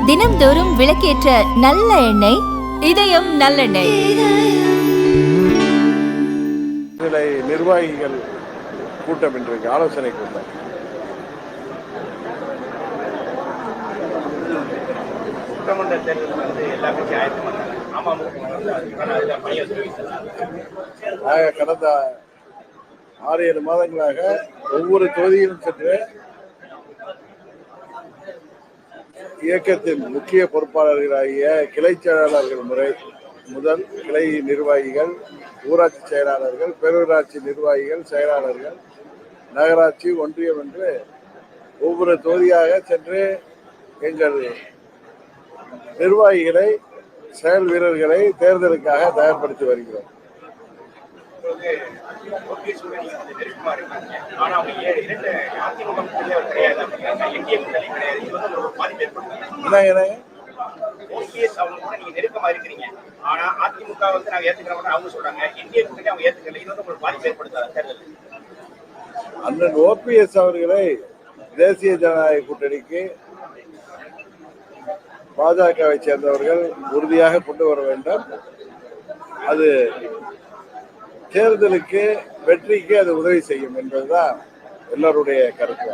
தினம்தோறும் விளக்கேற்ற நல்ல எண்ணெய் இதயம் நல்லெண்ணெய். நிர்வாகிகள் கூட்டம் இன்றைக்கு ஆலோசனை கூட்டம். சட்டமன்ற தேர்தல் வந்து எல்லா கட்சியும் ஆயத்தம் பண்ணாங்க. கடந்த 6-7 மாதங்களாக ஒவ்வொரு தொகுதியிலும் சென்று இயக்கத்தின் முக்கிய பொறுப்பாளர்களாகிய கிளை செயலாளர்கள் முதல் கிளை நிர்வாகிகள், ஊராட்சி செயலாளர்கள், பேரூராட்சி நிர்வாகிகள், செயலாளர்கள், நகராட்சி, ஒன்றியம் என்று ஒவ்வொரு தொகுதியாக சென்று எங்கள் நிர்வாகிகளை, செயல் வீரர்களை தேர்தலுக்காக தயார்படுத்தி வருகிறோம். அண்ணன் ஓபிஎஸ் அவர்களை தேசிய ஜனநாயக கூட்டணிக்கு பாஜகவை சேர்ந்தவர்கள் உறுதியாக கொண்டு வர வேண்டும். அது தேர்தலுக்கு வெற்றிக்கு அது உதவி செய்யும் என்பதுதான் எல்லாருடைய கருத்து.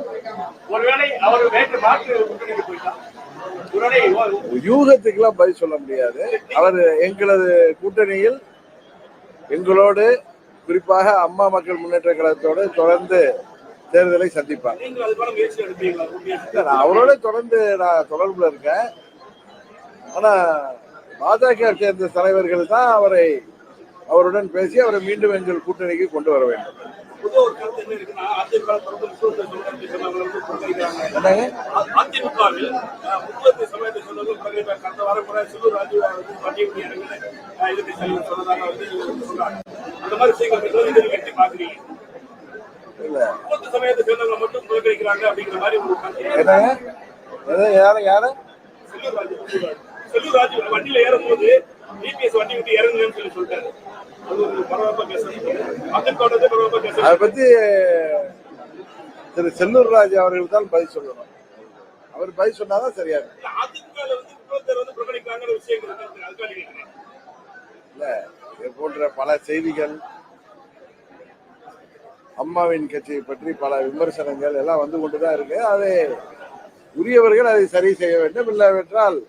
யூகத்துக்கெல்லாம் பதில் சொல்ல முடியாது. அவர் எங்களது கூட்டணியில் எங்களோடு, குறிப்பாக அம்மா மக்கள் முன்னேற்ற கழகத்தோடு தொடர்ந்து தேர்தலை சந்திப்பார். அவரோட தொடர்ந்து நான் தொடர்புல இருக்கேன். ஆனா பாஜக சேர்ந்த தலைவர்கள் தான் அவருடன் பேசி அவரை மீண்டும் எங்கள் கூட்டணிக்கு கொண்டு வர வேண்டும். வண்டியில ஏறும் போது வண்டி விட்டு இறங்குன்னு சொல்லி சொல்லிட்டாரு. அதை பத்தி திரு செல்லூர் ராஜு அவர்கள் தான் பதில் சொல்லணும். அவர் பதில் சொன்னாதான் சரியா இருக்கு. இல்ல, இது போன்ற பல செய்திகள், அம்மாவின் கட்சியை பற்றி பல விமர்சனங்கள் எல்லாம் வந்து கொண்டுதான் இருக்கு. அதை உரியவர்கள் அதை சரி செய்ய வேண்டும். இல்லாவிட்டால்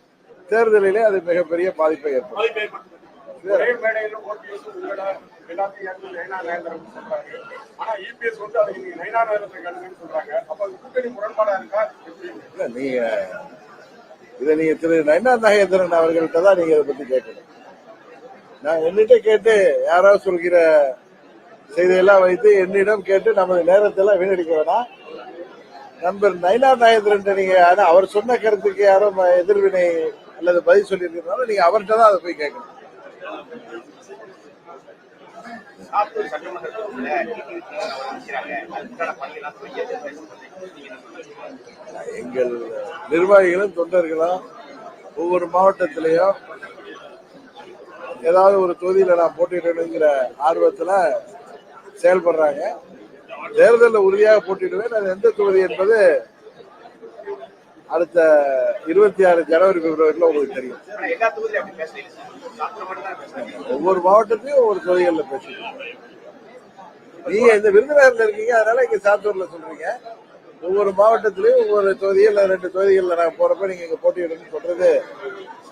தேர்தலிலே அது மிகப்பெரிய பாதிப்பை ஏற்படும். நீங்க திரு நயனா நாகேந்திரன் அவர்கள்ட்ட தான் நீங்க இதை பத்தி கேட்கணும். நான் என்னிட்ட கேட்டு யாராவது சொல்கிற செய்தியெல்லாம் வைத்து என்னிடம் கேட்டு நமது நேரத்தெல்லாம் வீணடிக்க வேணாம். நண்பர் நயனா நாகேந்திரன் நீங்க அவர் சொன்ன கருத்துக்கு யாரும் எதிர்வினை அல்லது பதில் சொல்லி இருக்கிறதுனால நீங்க அவர்கிட்ட தான் அதை போய் கேட்கணும். எங்கள் நிர்வாகிகளும் தொண்டர்களும் ஒவ்வொரு மாவட்டத்திலையும் ஏதாவது ஒரு தொகுதியில நான் போட்டியிடணுங்கிற ஆர்வத்துல செயல்படுறாங்க. தேர்தலில் உறுதியாக போட்டியிடுவேன். அது எந்த தொகுதி என்பது அடுத்த 26 ஜனவரி பிப்ரவரியில் உங்களுக்கு தெரியும். ஒவ்வொரு மாவட்டத்தையும் ஒவ்வொரு தொகுதிகளில் பேசுறீங்க. நீங்க இந்த விருதுநகர்ல இருக்கீங்க, அதனால இங்க சாத்தூர்ல சொல்றீங்க. ஒவ்வொரு மாவட்டத்திலையும் ஒவ்வொரு தொகுதியில் 2 தொகுதிகளில் நான் போறப்ப நீங்க இங்க போட்டியிடணும்னு சொல்றது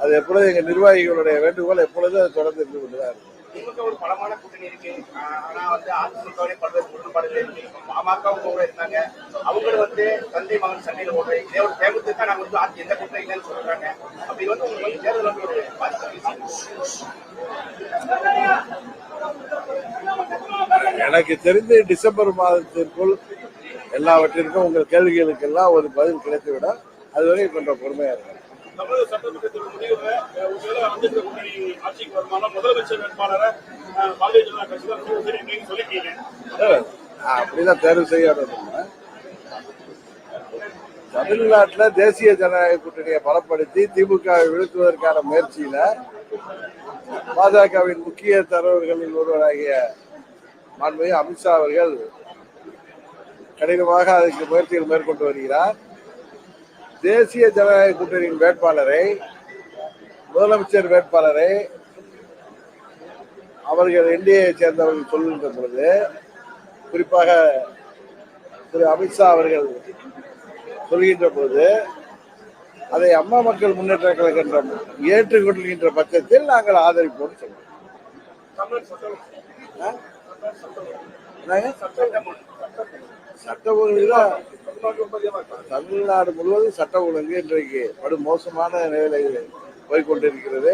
அது எப்பொழுதும் எங்க நிர்வாகிகளுடைய வேண்டுகோள் எப்பொழுதும் அது தொடர்ந்து இருந்து கொண்டுதான் இருக்கு. ஒரு பலமான கூட்டணி இருக்கு. ஆனா வந்து அதிமுகவுடைய பல்வேறு குற்றப்பாடுகள் இருக்கு. பாமகவும் கூட இருந்தாங்க. அவங்களும் வந்து தந்தை மகன் சண்டையில ஓடுற இதே ஒரு தேர்தலுக்கு தான் நாங்க வந்து எந்த கூட்டம் இல்லைன்னு சொல்றாங்க. அப்படி வந்து உங்களுக்கு தேர்தல் வந்து ஒரு எனக்கு தெரிந்து டிசம்பர் மாதத்திற்குள் எல்லாவற்றிற்கும் உங்கள் கேள்விகளுக்கெல்லாம் ஒரு பதில் கிடைத்துவிடும். அதுவரை கொஞ்சம் பொறுமையா இருக்கும். தமிழக சட்டமன்றத்தின் முடிவுல ஆட்சிக்கு வருமானம் முதலமைச்சர் வேட்பாளரை பாரதிய ஜனதா கட்சி தான் சொல்லிட்டீங்க. அப்படிதான் தேர்வு செய்யறது. தமிழ்நாட்டில் தேசிய ஜனநாயக கூட்டணியை பலப்படுத்தி திமுகவை வீழ்த்துவதற்கான முயற்சியில பாஜகவின் முக்கிய தலைவர்களில் ஒருவராகிய மாண்புமிகு அமித்ஷா அவர்கள் கடினமாக அதற்கு முயற்சிகள் மேற்கொண்டு வருகிறார். தேசிய ஜனநாயக கூட்டணியின் வேட்பாளரை, முதலமைச்சர் வேட்பாளரை அவர்கள் என்டிஏ சேர்ந்தவர்கள் சொல்கின்ற பொழுது, குறிப்பாக திரு அமித்ஷா அவர்கள் சொல்கின்ற போது, அதை அம்மா மக்கள் முன்னேற்ற கழகம் ஏற்றுக்கொள்கின்ற பட்சத்தில் நாங்கள் ஆதரிப்போம் சொல்றோம். சட்ட ஒழுங்கு தமிழ்நாடு முழுவதும் சட்ட ஒழுங்கு இன்றைக்கு படு மோசமான நிலையில் போய்கொண்டிருக்கிறது.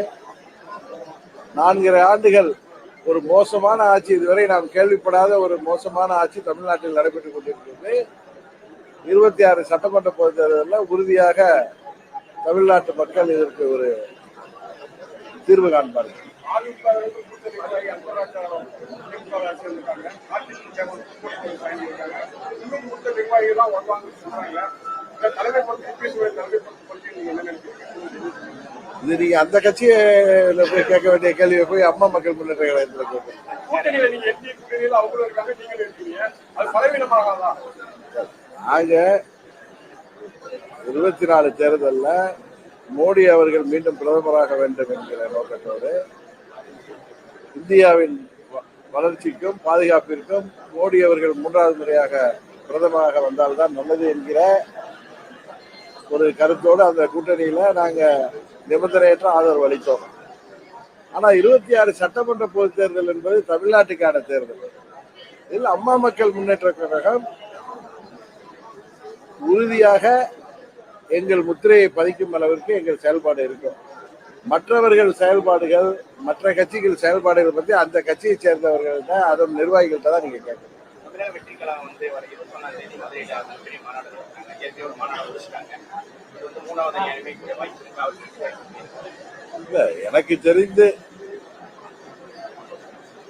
4 ஆண்டுகள் ஒரு மோசமான ஆட்சி, இதுவரை நாம் கேள்விப்படாத ஒரு மோசமான ஆட்சி தமிழ்நாட்டில் நடைபெற்றுக் கொண்டிருக்கிறது. 26 சட்டமன்ற பொதுத் தேர்தலில் உறுதியாக தமிழ்நாட்டு மக்கள் இதற்கு ஒரு தீர்வு காண்பார்கள். இது நீங்க அந்த கட்சியை போய் கேட்க வேண்டிய கேள்வியை போய் அம்மா மக்கள் முன்னேற்ற கழகத்தில் கேட்க. நாங்க 24 தேர்தலில் மோடி அவர்கள் மீண்டும் பிரதமராக வேண்டும் என்கிற நோக்கத்தோடு இந்தியாவின் வளர்ச்சிக்கும் பாதுகாப்பிற்கும் மோடி அவர்கள் 3வது முறையாக பிரதமராக வந்தால்தான் நல்லது என்கிற ஒரு கருத்தோடு அந்த கூட்டணியில நாங்க நிபந்தனையற்ற ஆதரவு அளித்தோம். ஆனா 26 சட்டமன்ற பொதுத் தேர்தல் என்பது தமிழ்நாட்டுக்கான தேர்தல். இதில் அம்மா மக்கள் முன்னேற்ற கழகம் உறுதியாக எங்கள் முத்திரையை பதிக்கும் அளவிற்கு எங்கள் செயல்பாடு இருக்கும். மற்றவர்கள் செயல்பாடுகள், மற்ற கட்சிகள் செயல்பாடுகள் பற்றி அந்த கட்சியை சேர்ந்தவர்கள்ட்ட, அதன் நிர்வாகிகள்கிட்ட தான் நீங்க கேட்கணும். எனக்கு தெரிந்து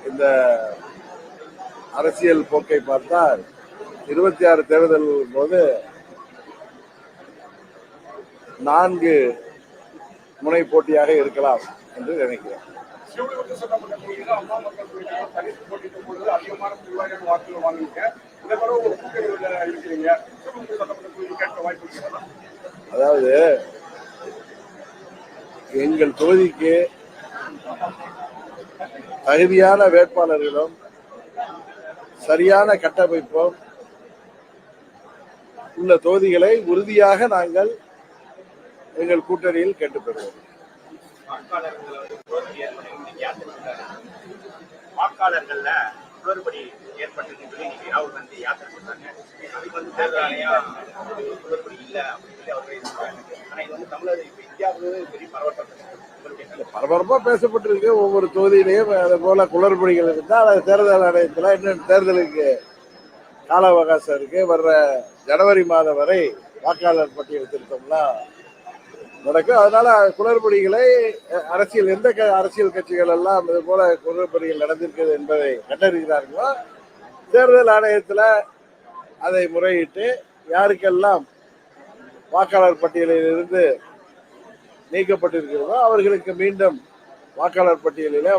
இந்த அரசியல் போக்கை பார்த்தால் 26 தேர்தல் போது 4 முனை போட்டியாக இருக்கலாம் என்று நினைக்கிறேன். அதாவது எங்கள் தொகுதிக்கு தகுதியான வேட்பாளர்களும் சரியான கட்டமைப்பும் உள்ள தொகுதிகளை உறுதியாக நாங்கள் எங்கள் கூட்டணியில் கேட்டுப்பெறுவோம். வாக்காளர்கள்ல குளறுபடி ஏற்பட்டு சொல்லி நீங்க ராகுல் காந்தி யாத்திரை சொன்னாங்க. அதுக்கு வந்து தேர்தல் ஆணையம் குளறுபடி இல்லை அப்படின்னு சொல்லி அவர்கள் சொல்றாங்க. ஆனா இது வந்து தமிழக இந்தியாவுக்கு பெரிய பரபரப்பா பேசப்பட்டிருக்கு. ஒவ்வொரு தொகுதியிலையும் அது போல குளறுபடிகள் இருந்தால் அது தேர்தல் ஆணையத்தில் இன்னும் தேர்தலுக்கு கால அவகாசம் இருக்கு. வர்ற ஜனவரி மாதம் வரை வாக்காளர் பட்டியல் திருத்தம்லாம் நடக்கும். அதனால குளறுபடிகளை அரசியல் எந்த அரசியல் கட்சிகள் எல்லாம் இது போல குளறுபடிகள் நடந்திருக்கிறது என்பதை கண்டறிகிறார்களோ தேர்தல் ஆணையத்தில் அதை முறையிட்டு யாருக்கெல்லாம் வாக்காளர் பட்டியலில் இருந்து நீக்கப்பட்டிருக்கிறதோ அவர்களுக்கு மீண்டும் வாக்காளர் பட்டியலில்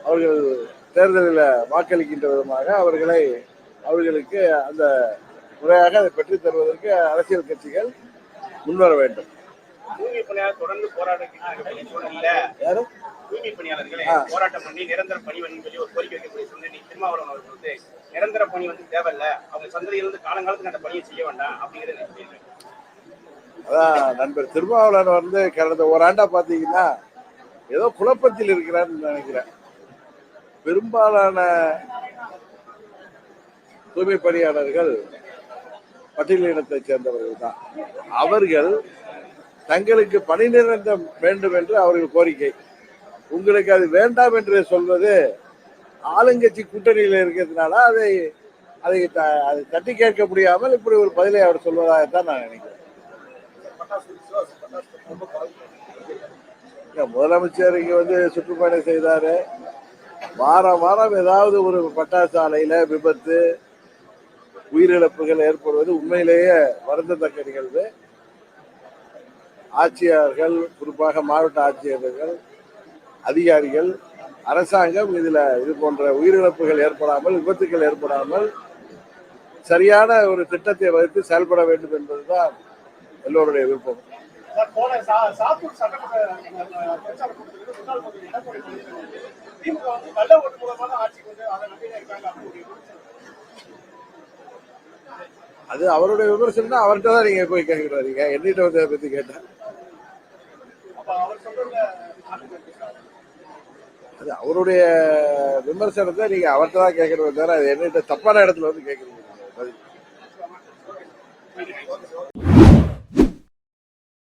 அவர்கள் தேர்தலில் வாக்களிக்கின்ற விதமாக அவர்களுக்கு அந்த முறையாக அதை பெற்றுத் தருவதற்கு அரசியல் கட்சிகள் முன்வர வேண்டும். தூய்மை பணியாளர் தொடர்ந்து தூய்மை பணியாளர்களை போராட்டம் பண்ணி நிரந்தர பணி வேணும்னு சொல்லி ஒரு கோரிக்கை வைக்கக்கூடிய சூழ்நிலை திருமாவளவன் அவர்கள் வந்து நிரந்தர பணி வந்து தேவையில்லை, அவங்க சந்ததியிலிருந்து காலங்காலத்துக்கு அந்த பணியை செய்ய வேண்டாம் அப்படிங்கிறது. அதான் நண்பர் திருமாவளவன் வந்து கடந்த ஓராண்டா பாத்தீங்கன்னா ஏதோ குழப்பத்தில் இருக்கிறான்னு நினைக்கிறேன். பெரும்பாலான தூய்மை பணியாளர்கள் பட்டியலினத்தை சேர்ந்தவர்கள் தான். அவர்கள் தங்களுக்கு பணி நிரந்தரம் வேண்டும் என்று அவர்கள் கோரிக்கை. உங்களுக்கு அது வேண்டாம் என்று சொல்வது ஆளுங்கட்சி கூட்டணியில் இருக்கிறதுனால அதை தட்டி கேட்க முடியாமல் இப்படி ஒரு பதிலை அவர் சொல்வதாகத்தான் நான் நினைக்கிறேன். முதலமைச்சர் இங்க வந்து சுற்றுப்பயணம் செய்தாரு. வாரம் ஏதாவது ஒரு பட்டாசு ஆலையில விபத்து, உயிரிழப்புகள் ஏற்படுவது உண்மையிலேயே வருந்தத்தக்க நிகழ்வு. ஆட்சியாளர்கள், குறிப்பாக மாவட்ட ஆட்சியர்கள், அதிகாரிகள், அரசாங்கம் இது போன்ற உயிரிழப்புகள் ஏற்படாமல், விபத்துக்கள் ஏற்படாமல் சரியான ஒரு திட்டத்தை வகுத்து செயல்பட வேண்டும் என்பதுதான் எல்லோருடைய விருப்பம். போன சாத்தூர் சட்டமன்ற பிரச்சார கூட்டத்தில் முன்னாள் முதல்வர் எடப்பாடி பழனிசாமி திமுக வந்து நல்ல ஓட்டு மூலமா தான் ஆட்சிக்கு வந்து அதை நம்பிதான் இருக்காங்க அப்படின்னு. அது அவருடைய விமர்சனம், அவர்கிட்ட தான் நீங்க போய் கேட்கிறாருங்க, என்னிட்ட வந்து அதை பத்தி கேட்டேன். அப்ப அவர் சொல்றதுல அது அவருடைய விமர்சனத்தை நீங்க அவர்கிட்ட தான் கேட்கறது தவிர அது என்னிட்ட தப்பான இடத்துல வந்து கேட்கறது பதில்.